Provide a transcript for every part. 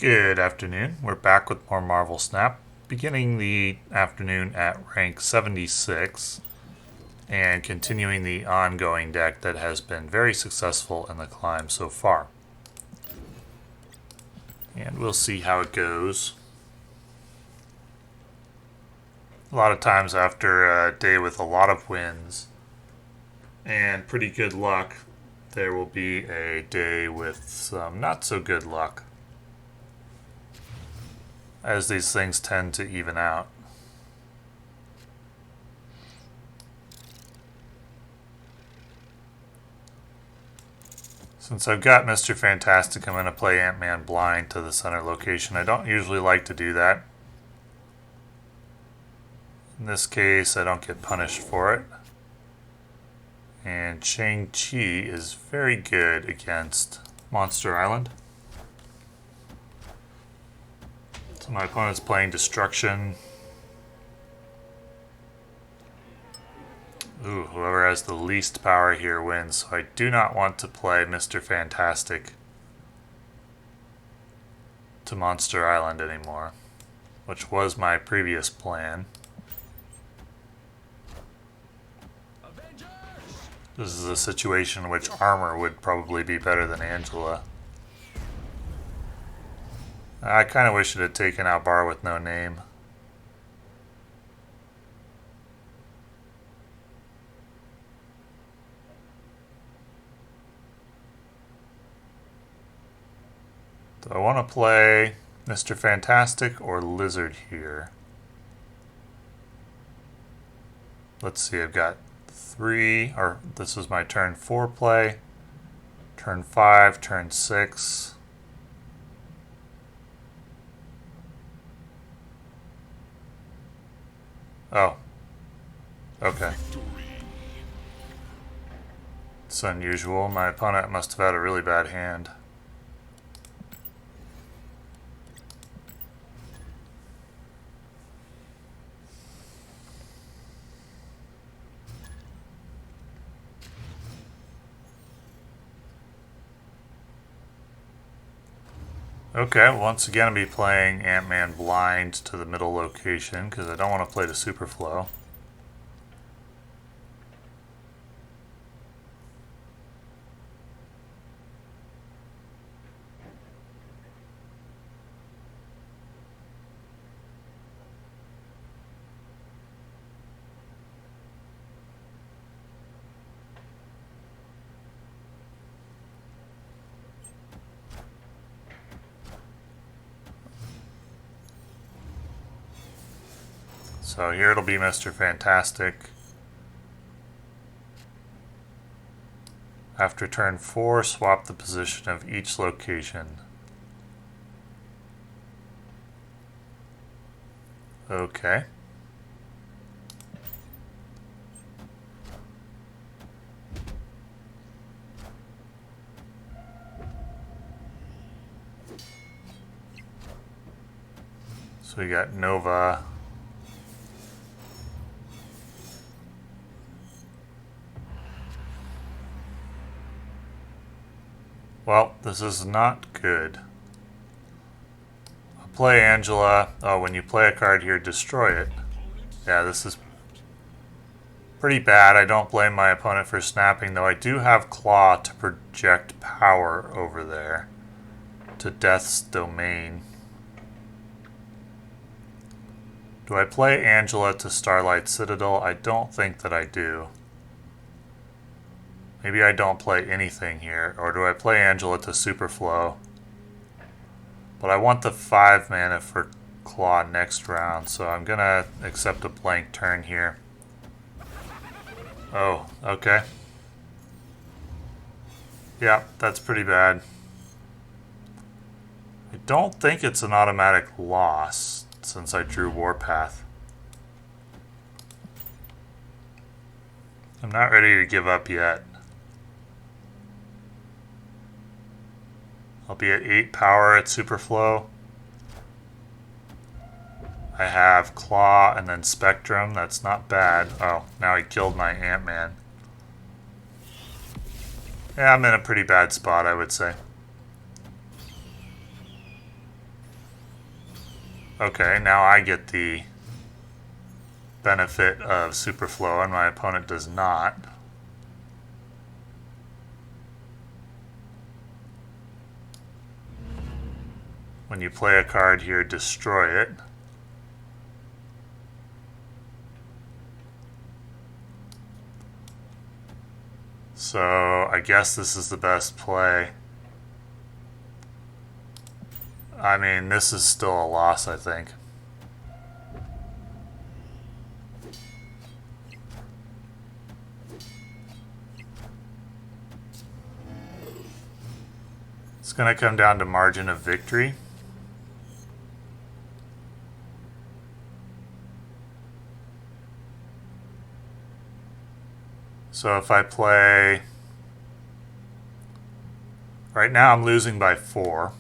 Good afternoon. We're back with more Marvel Snap, beginning the afternoon at rank 76 and continuing the ongoing deck that has been very successful in the climb so far. And we'll see how it goes. A lot of times after a day with a lot of wins and pretty good luck, there will be a day with some not so good luck, as these things tend to even out. Since I've got Mr. Fantastic, I'm going to play Ant-Man blind to the center location. I don't usually like to do that. In this case, I don't get punished for it. And Shang-Chi is very good against Monster Island. So my opponent's playing Destruction. Ooh, whoever has the least power here wins. So I do not want to play Mr. Fantastic to Monster Island anymore, which was my previous plan. This is a situation in which armor would probably be better than Angela. I kind of wish it had taken out Bar with no name. Do I want to play Mr. Fantastic or Lizard here? Let's see, I've got this is my turn 4 play, turn 5, turn 6. Oh, okay. It's unusual. My opponent must have had a really bad hand. Okay, once again I'll be playing Ant-Man blind to the middle location because I don't want to play the Superflow. So here it'll be Mr. Fantastic. After turn 4, swap the position of each location. Okay. So we got Nova. Well, this is not good. I'll play Angela. Oh, when you play a card here, destroy it. Yeah, this is pretty bad. I don't blame my opponent for snapping, though I do have Claw to project power over there to Death's Domain. Do I play Angela to Starlight Citadel? I don't think that I do. Maybe I don't play anything here. Or do I play Angela to Superflow? But I want the 5 mana for Claw next round, so I'm gonna accept a blank turn here. Oh, okay. Yeah, that's pretty bad. I don't think it's an automatic loss since I drew Warpath. I'm not ready to give up yet. I'll be at 8 power at Superflow. I have Claw and then Spectrum. That's not bad. Oh, now he killed my Ant-Man. Yeah, I'm in a pretty bad spot, I would say. Okay, now I get the benefit of Superflow and my opponent does not. When you play a card here, destroy it. So I guess this is the best play. I mean, this is still a loss, I think. It's going to come down to margin of victory. So if I play... Right now I'm losing by 4.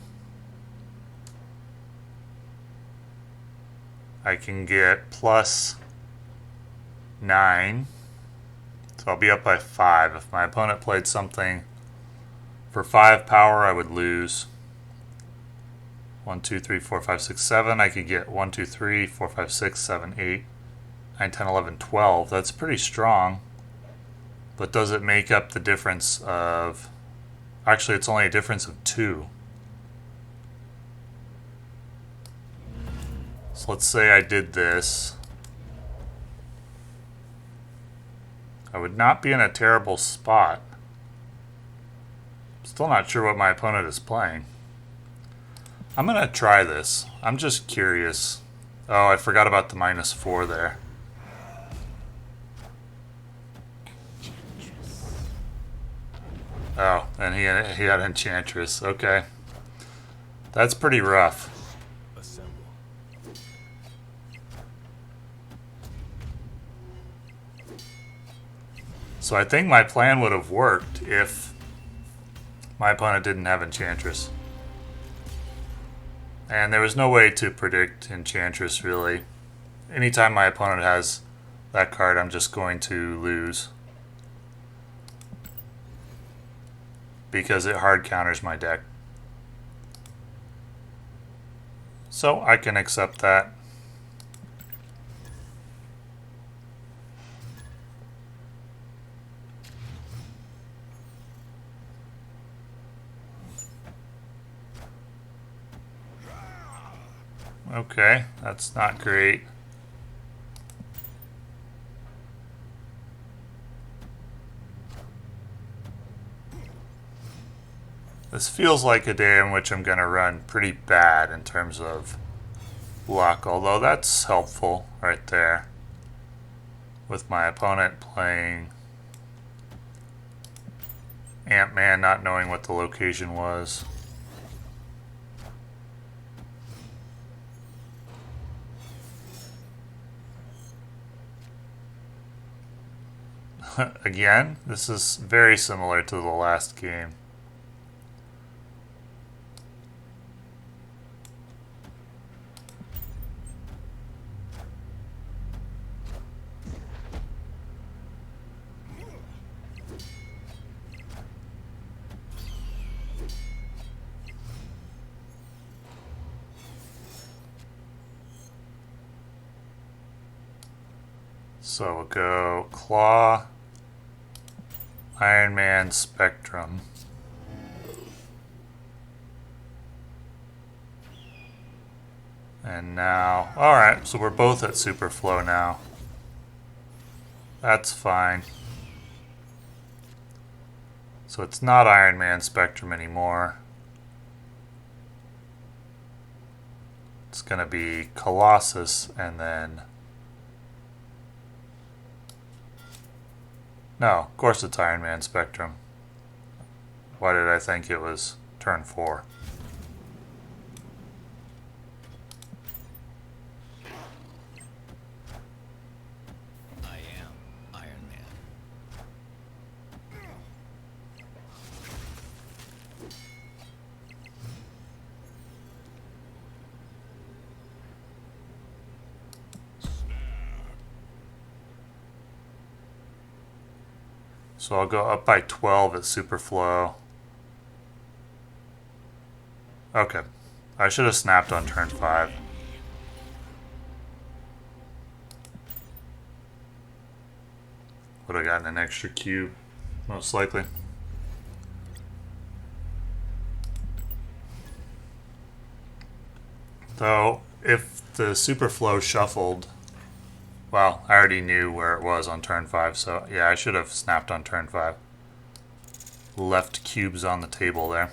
I can get plus 9. So I'll be up by 5. If my opponent played something for 5 power, I would lose. 1, 2, 3, 4, 5, 6, 7. I could get 1, 2, 3, 4, 5, 6, 7, 8, 9, 10, 11, 12. That's pretty strong. But does it make up the difference of... Actually, it's only a difference of 2. So let's say I did this. I would not be in a terrible spot. Still not sure what my opponent is playing. I'm going to try this. I'm just curious. Oh, I forgot about the -4 there. Oh, and he had Enchantress. Okay. That's pretty rough. So I think my plan would have worked if my opponent didn't have Enchantress. And there was no way to predict Enchantress, really. Anytime my opponent has that card, I'm just going to lose. Because it hard counters my deck. So I can accept that. Okay, that's not great. This feels like a day in which I'm going to run pretty bad in terms of luck, although that's helpful right there. With my opponent playing Ant-Man, not knowing what the location was. Again, this is very similar to the last game. So we'll go Claw, Iron Man, Spectrum. And now, alright, so we're both at Superflow now. That's fine. So it's not Iron Man, Spectrum anymore. It's going to be Colossus and then... No, of course it's Iron Man, Spectrum. Why did I think it was turn 4? I am Iron Man. So I'll go up by 12 at Superflow. Okay. I should have snapped on turn 5. would have gotten an extra cube, most likely. Though, if the Superflow shuffled, well, I already knew where it was on turn 5, so yeah, I should have snapped on turn 5. Left cubes on the table there.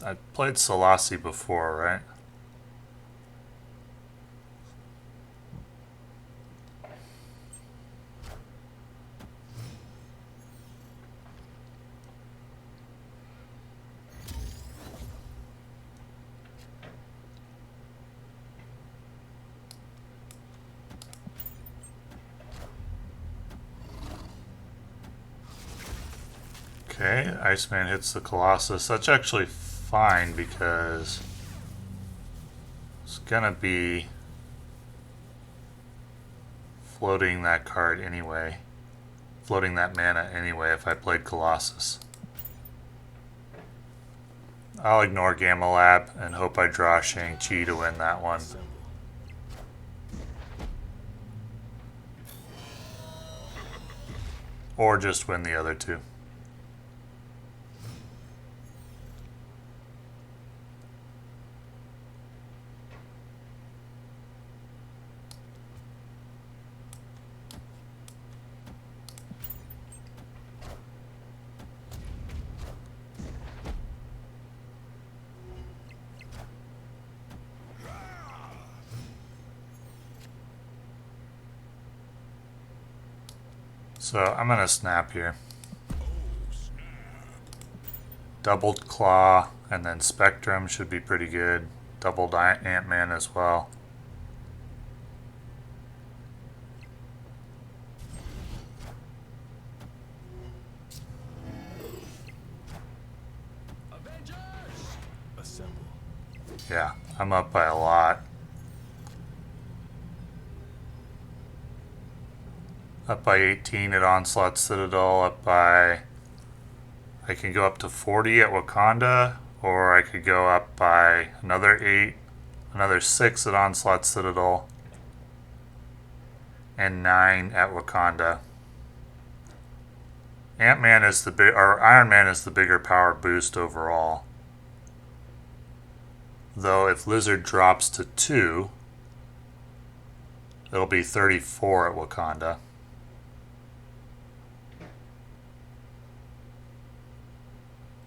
I played Selassie before, right? Okay, Iceman hits the Colossus. That's actually fine because it's gonna be floating that card anyway. Floating that mana anyway if I played Colossus. I'll ignore Gamma Lab and hope I draw Shang-Chi to win that one. Or just win the other two. So I'm gonna snap here. Doubled Claw and then Spectrum should be pretty good. Doubled Ant-Man as well. Yeah, I'm up by a lot. Up by 18 at Onslaught Citadel, up by... I can go up to 40 at Wakanda, or I could go up by another 8, another 6 at Onslaught Citadel, and 9 at Wakanda. Ant-Man is the big, or Iron Man is the bigger power boost overall. Though if Lizard drops to 2, it'll be 34 at Wakanda.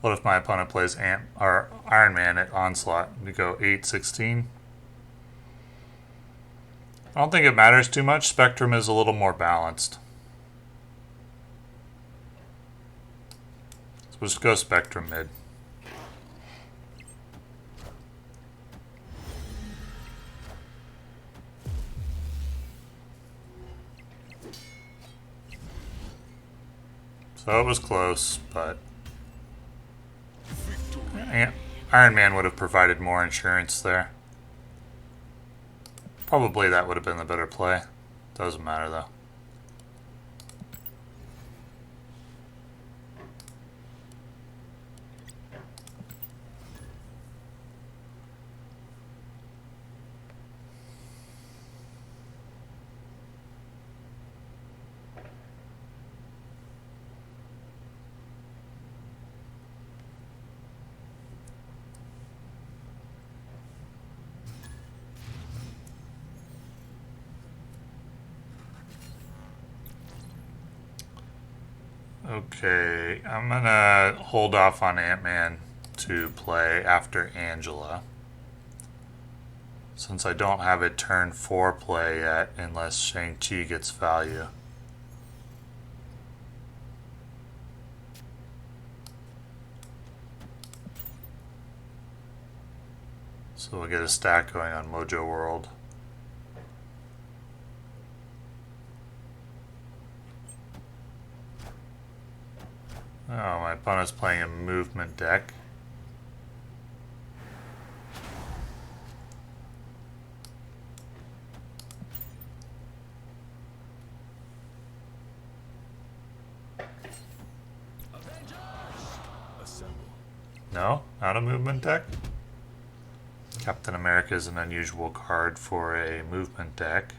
What if my opponent plays Iron Man at Onslaught? We go 8, 16. I don't think it matters too much. Spectrum is a little more balanced. So we'll just go Spectrum mid. So it was close, but Iron Man would have provided more insurance there. Probably that would have been the better play. Doesn't matter though. Okay, I'm gonna hold off on Ant-Man to play after Angela, since I don't have a turn 4 play yet unless Shang-Chi gets value. So we'll get a stack going on Mojo World. Oh, my opponent's playing a movement deck. No, not a movement deck. Captain America is an unusual card for a movement deck.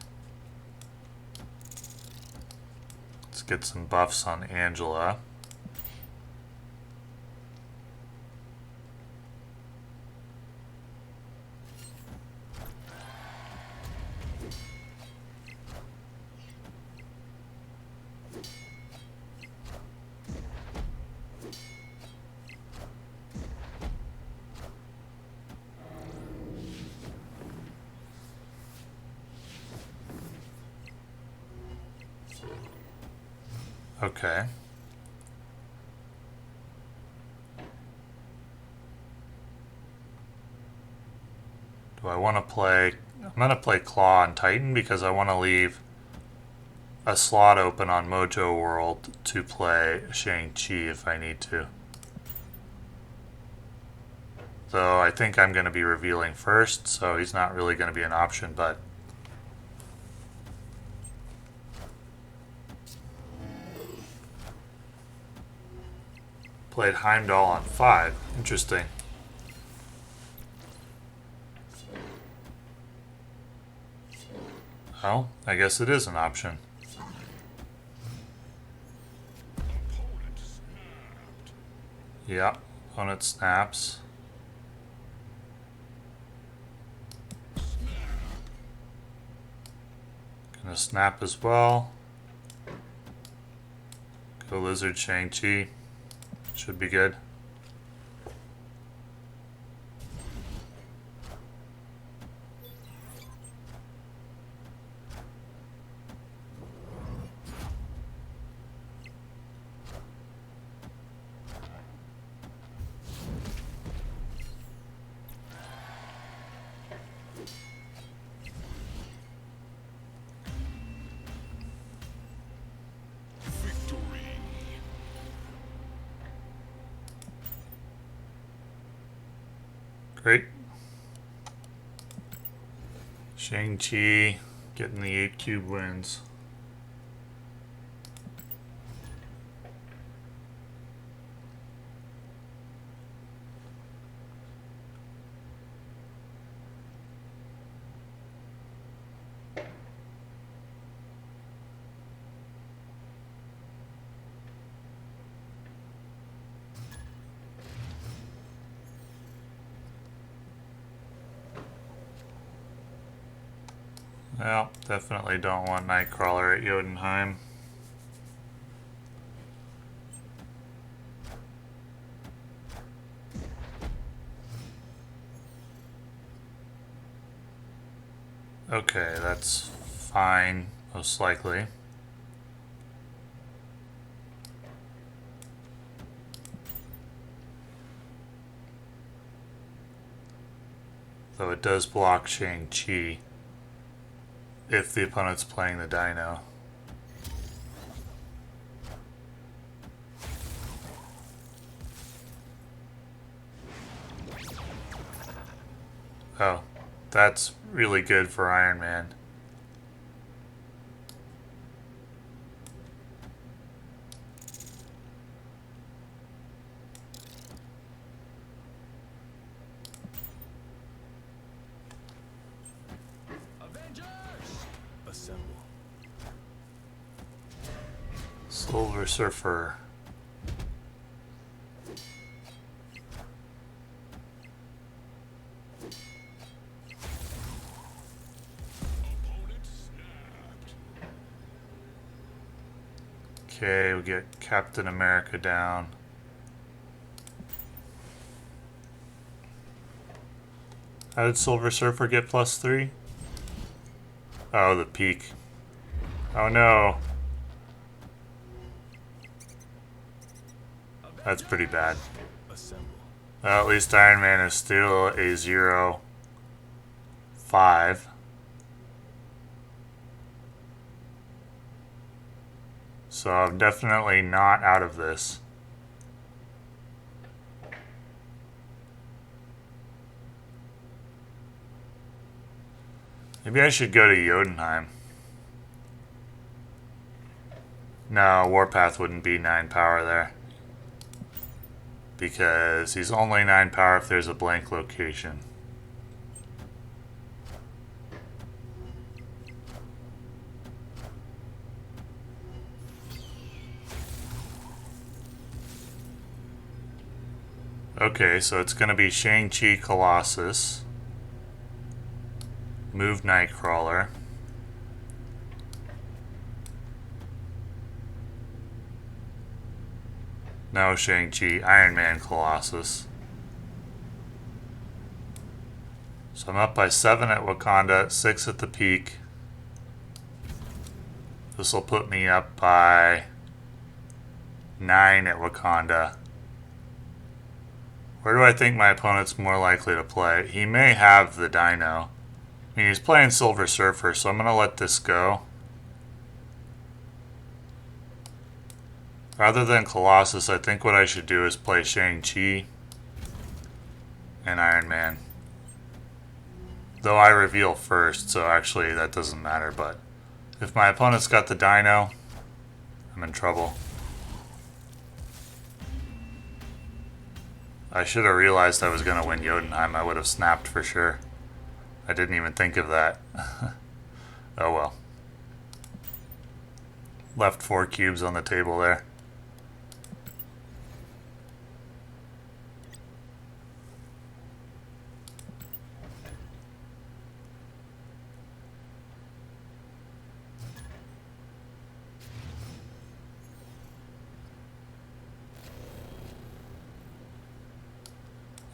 Let's get some buffs on Angela. Okay. Do I want to play... I'm going to play Claw on Titan because I want to leave a slot open on Mojo World to play Shang-Chi if I need to. Though I think I'm going to be revealing first, so he's not really going to be an option, but... Played Heimdall on 5. Interesting. Well, I guess it is an option. Yeah, opponent snaps. Gonna snap as well. Go Lizard Shang-Chi. Should be good. Great. Shang-Chi getting the 8 cube wins. Well, definitely don't want Nightcrawler at Jotunheim. Okay, that's fine, most likely. Though it does block Shang-Chi if the opponent's playing the Dino. Oh, that's really good for Iron Man. Silver Surfer. Okay, we get Captain America down. How did Silver Surfer get +3? Oh, the peak. Oh no. That's pretty bad. Well, at least Iron Man is still a 0-5. So I'm definitely not out of this. Maybe I should go to Jotunheim. No, Warpath wouldn't be 9 power there. Because he's only 9 power if there's a blank location. Okay, so it's going to be Shang-Chi Colossus. Move Nightcrawler. No Shang-Chi, Iron Man Colossus. So I'm up by 7 at Wakanda, 6 at the peak. This will put me up by 9 at Wakanda. Where do I think my opponent's more likely to play? He may have the Dino. I mean, he's playing Silver Surfer, so I'm going to let this go. Rather than Colossus, I think what I should do is play Shang-Chi and Iron Man. Though I reveal first, so actually that doesn't matter, but if my opponent's got the Dino, I'm in trouble. I should have realized I was going to win Jotunheim. I would have snapped for sure. I didn't even think of that. Oh well. Left 4 cubes on the table there.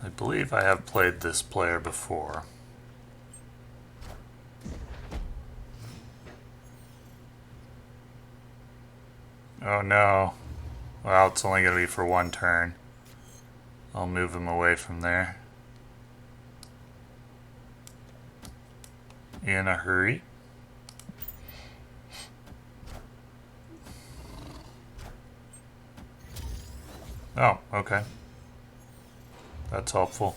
I believe I have played this player before. Oh no. Well, it's only going to be for 1 turn. I'll move him away from there. In a hurry. Oh, okay. That's helpful.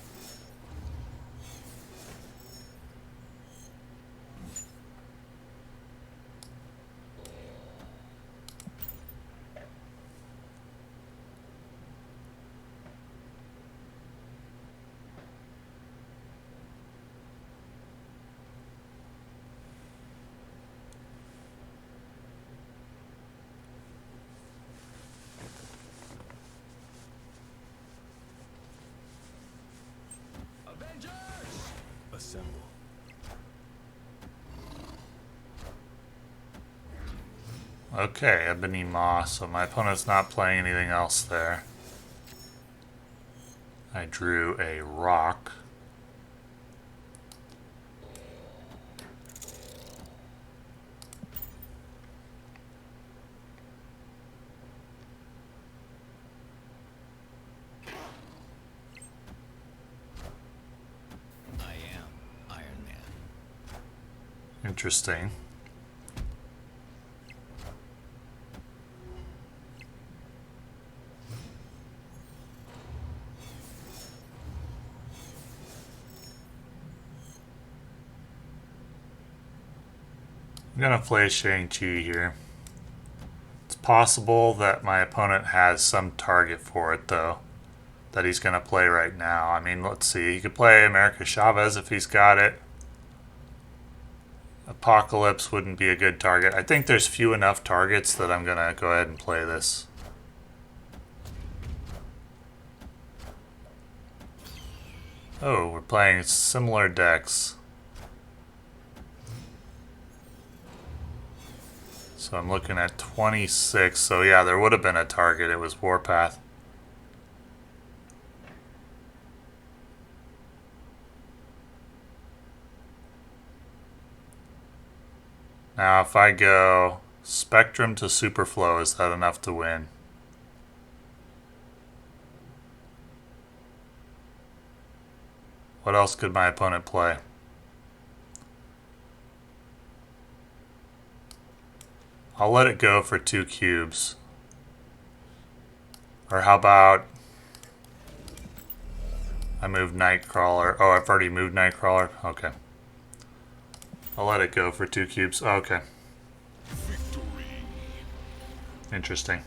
Assemble. Okay, Ebony Maw, so my opponent's not playing anything else there. I drew a rock. I am Iron Man. Interesting. I'm gonna play Shang-Chi here. It's possible that my opponent has some target for it, though, that he's gonna play right now. I mean, let's see. He could play America Chavez if he's got it. Apocalypse wouldn't be a good target. I think there's few enough targets that I'm gonna go ahead and play this. Oh, we're playing similar decks. So I'm looking at 26. So yeah, there would have been a target. It was Warpath. Now if I go Spectrum to Superflow, is that enough to win? What else could my opponent play? I'll let it go for 2 cubes. Or how about I move Nightcrawler. Oh, I've already moved Nightcrawler. Okay. I'll let it go for 2 cubes. Oh, okay. Interesting.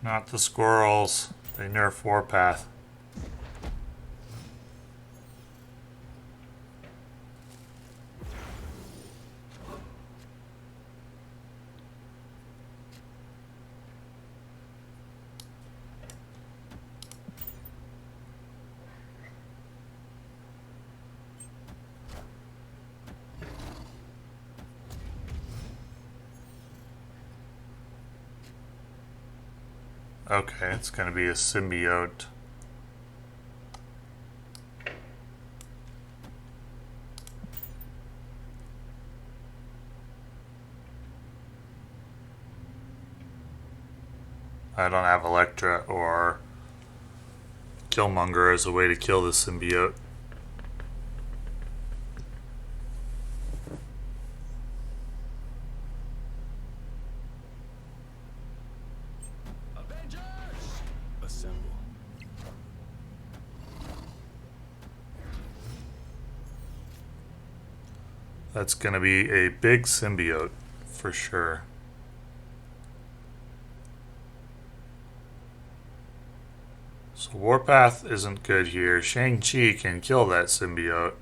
Not the squirrels. They nerf Warpath. Okay, it's going to be a symbiote. I don't have Electra or Killmonger as a way to kill the symbiote. Assemble. That's going to be a big symbiote for sure. So Warpath isn't good here. Shang-Chi can kill that symbiote.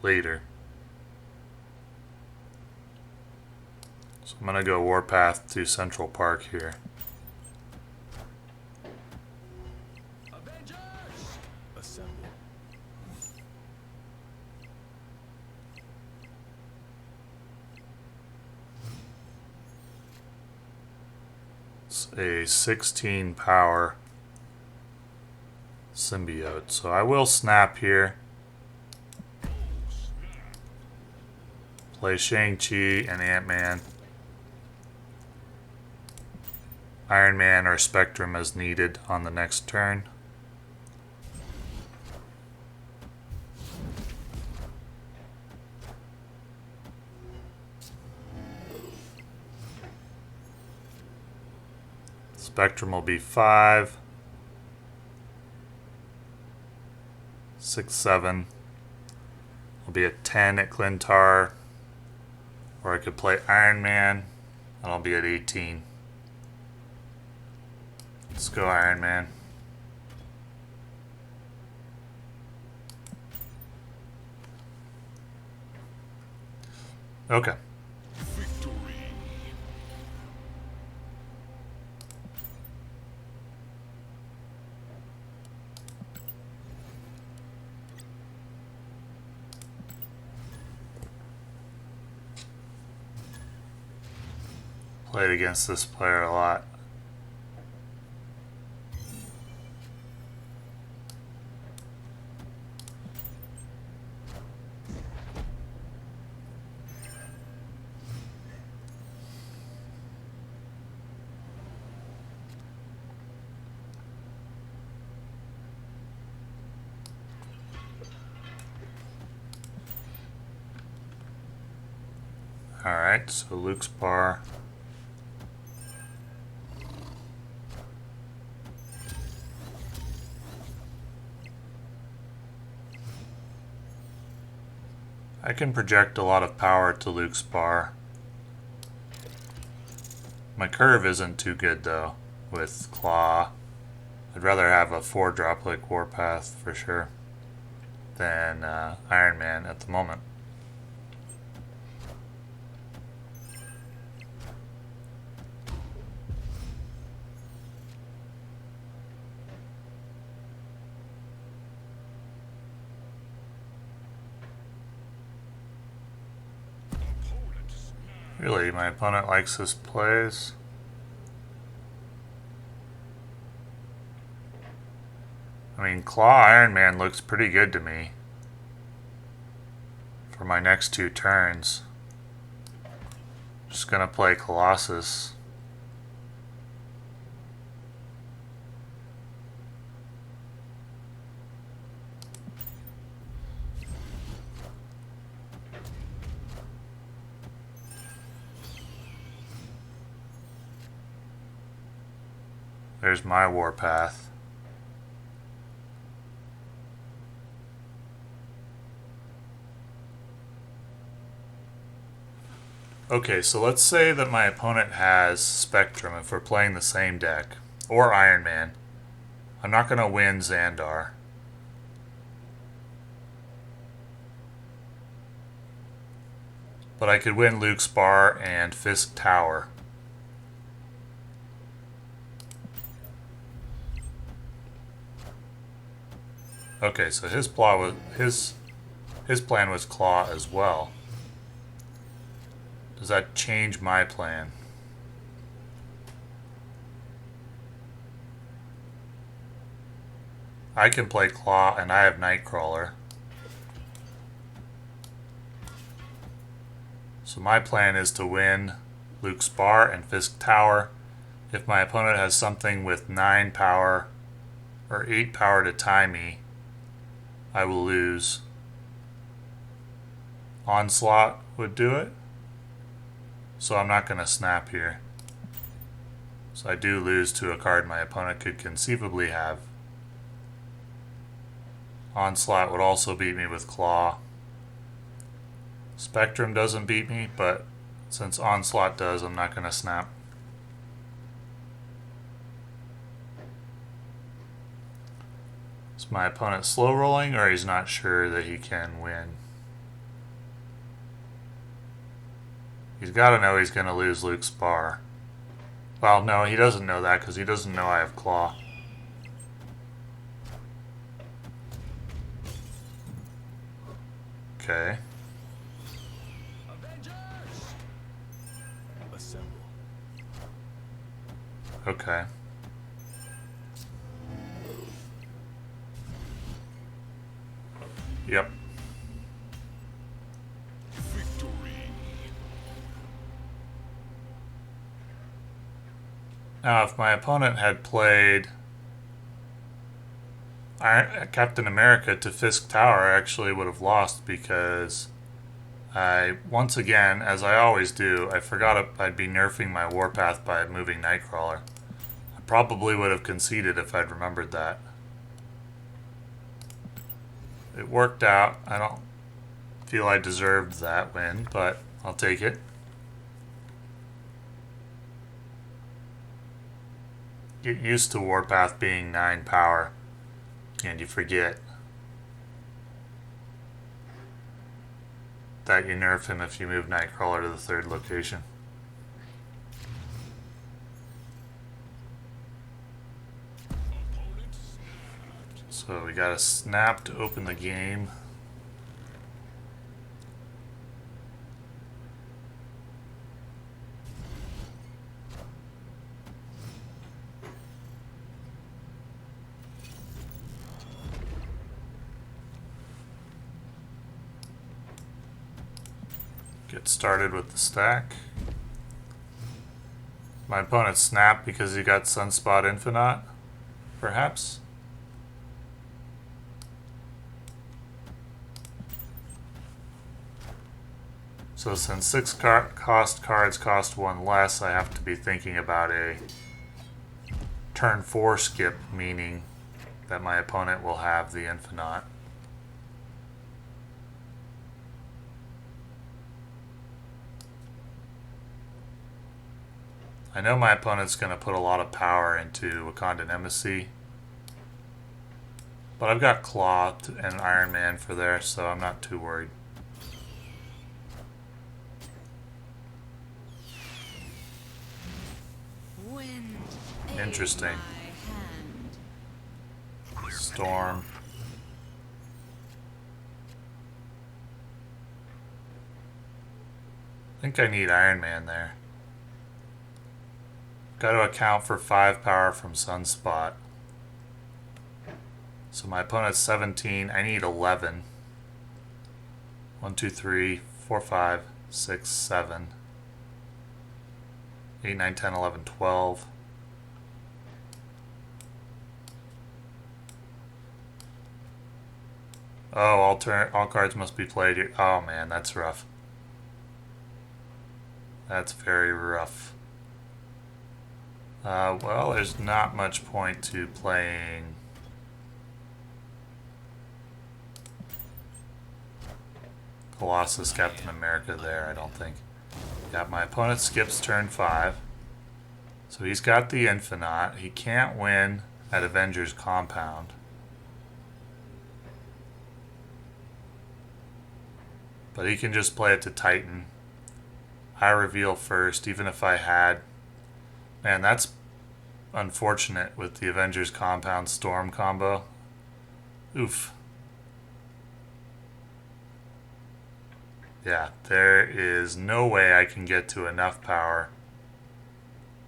Later. So I'm going to go Warpath to Central Park here. Assemble. It's a 16 power symbiote. So I will snap here. Play Shang-Chi and Ant-Man. Iron Man or Spectrum as needed on the next turn. Spectrum will be 5, 6, 7. Will be a 10 at Clintar. Or I could play Iron Man, and I'll be at 18. Let's go Iron Man. Okay. Played against this player a lot. Alright, so Luke's bar. I can project a lot of power to Luke's bar. My curve isn't too good though with Claw. I'd rather have a 4-drop like Warpath for sure than Iron Man at the moment. Really, my opponent likes his plays. I mean, Claw Iron Man looks pretty good to me for my next 2 turns. Just gonna play Colossus. There's my Warpath. Okay, so let's say that my opponent has Spectrum if we're playing the same deck, or Iron Man. I'm not going to win Xandar. But I could win Luke's Bar and Fisk Tower. Okay, so his plan was Claw as well. Does that change my plan? I can play Claw and I have Nightcrawler. So my plan is to win Luke's Bar and Fisk Tower. If my opponent has something with 9 power or 8 power to tie me, I will lose. Onslaught would do it. So I'm not going to snap here. So I do lose to a card my opponent could conceivably have. Onslaught would also beat me with Claw. Spectrum doesn't beat me, but since Onslaught does, I'm not going to snap. Is my opponent slow rolling, or he's not sure that he can win? He's got to know he's going to lose Luke's Bar. Well, no, he doesn't know that because he doesn't know I have Claw. Okay. Assemble. Okay. Yep. Now, if my opponent had played Captain America to Fisk Tower, I actually would have lost because I, once again, as I always do, I forgot I'd be nerfing my Warpath by moving Nightcrawler. I probably would have conceded if I'd remembered that. It worked out. I don't feel I deserved that win, but I'll take it. Get used to Warpath being 9 power, and you forget that you nerf him if you move Nightcrawler to the 3rd location. So we got a snap to open the game. Get started with the stack. My opponent snapped because he got Sunspot Infinite, perhaps? So since 6 cost cards cost 1 less, I have to be thinking about a turn 4 skip, meaning that my opponent will have the Infinite. I know my opponent's going to put a lot of power into Wakandan Embassy, but I've got Claw and Iron Man for there, so I'm not too worried. Interesting. Storm. I think I need Iron Man there. Got to account for 5 power from Sunspot. So my opponent's 17. I need 11. 1, 2, 3, 4, 5, 6, 7. 8, 9, 10, 11, 12. Oh, all cards must be played here. Oh man, that's rough. That's very rough. Well, there's not much point to playing Colossus Captain America there, I don't think. Yeah, my opponent skips turn 5. So he's got the Infinite. He can't win at Avengers Compound. But he can just play it to Titan. I reveal first, even if I had... Man, that's unfortunate with the Avengers Compound Storm combo. Oof. Yeah, there is no way I can get to enough power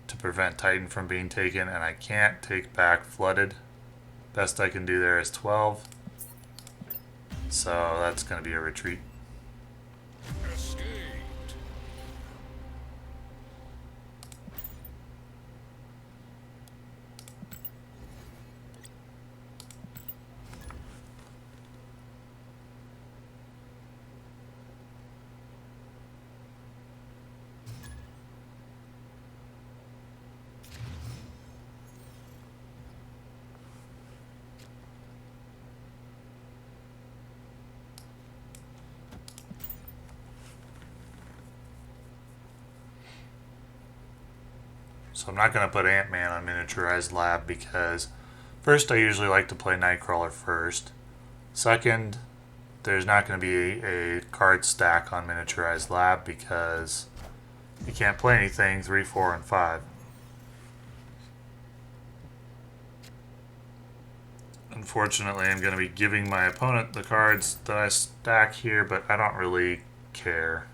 to prevent Titan from being taken, and I can't take back Flooded. Best I can do there is 12. So that's going to be a retreat. So I'm not going to put Ant-Man on Miniaturized Lab because first, I usually like to play Nightcrawler first. Second, there's not going to be a card stack on Miniaturized Lab because you can't play anything 3, 4, and 5. Unfortunately, I'm going to be giving my opponent the cards that I stack here, but I don't really care.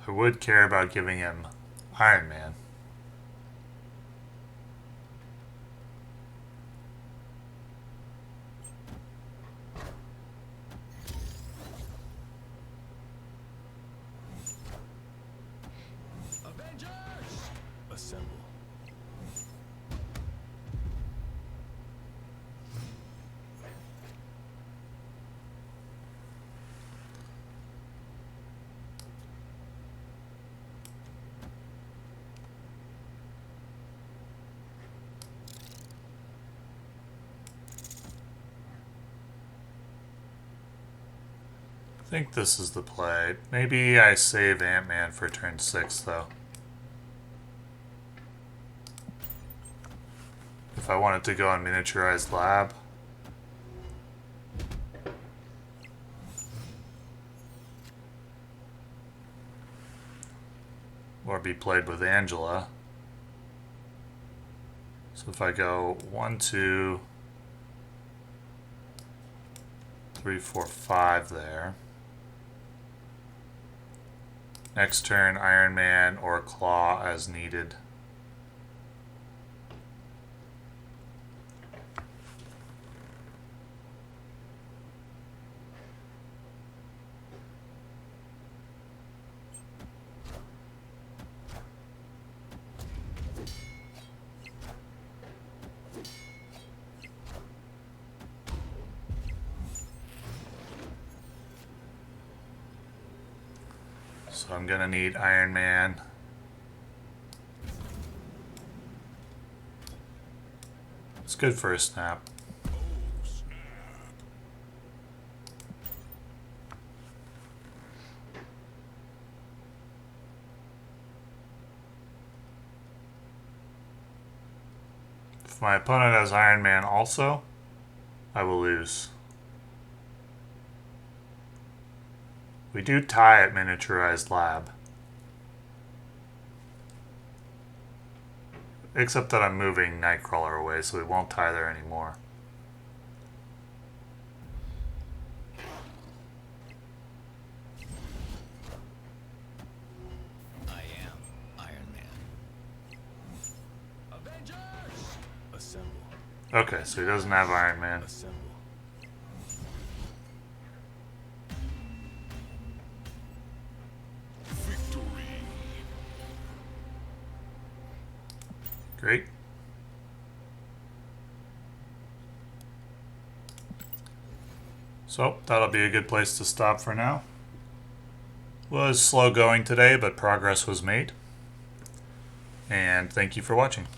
I would care about giving him Iron Man. Avengers! Assemble. I think this is the play. Maybe I save Ant-Man for turn 6, though. If I wanted to go on Miniaturized Lab. Or be played with Angela. So if I go 1, 2, 3, 4, 5 there. Next turn, Iron Man or Claw as needed. So I'm gonna need Iron Man. It's good for a snap. If my opponent has Iron Man also, I will lose. We do tie at Miniaturized Lab. Except that I'm moving Nightcrawler away, so we won't tie there anymore. I am Iron Man. Avengers! Assemble. Okay, so he doesn't have Iron Man. Assemble. Victory. Great. So that'll be a good place to stop for now. Was slow going today, but progress was made. And thank you for watching.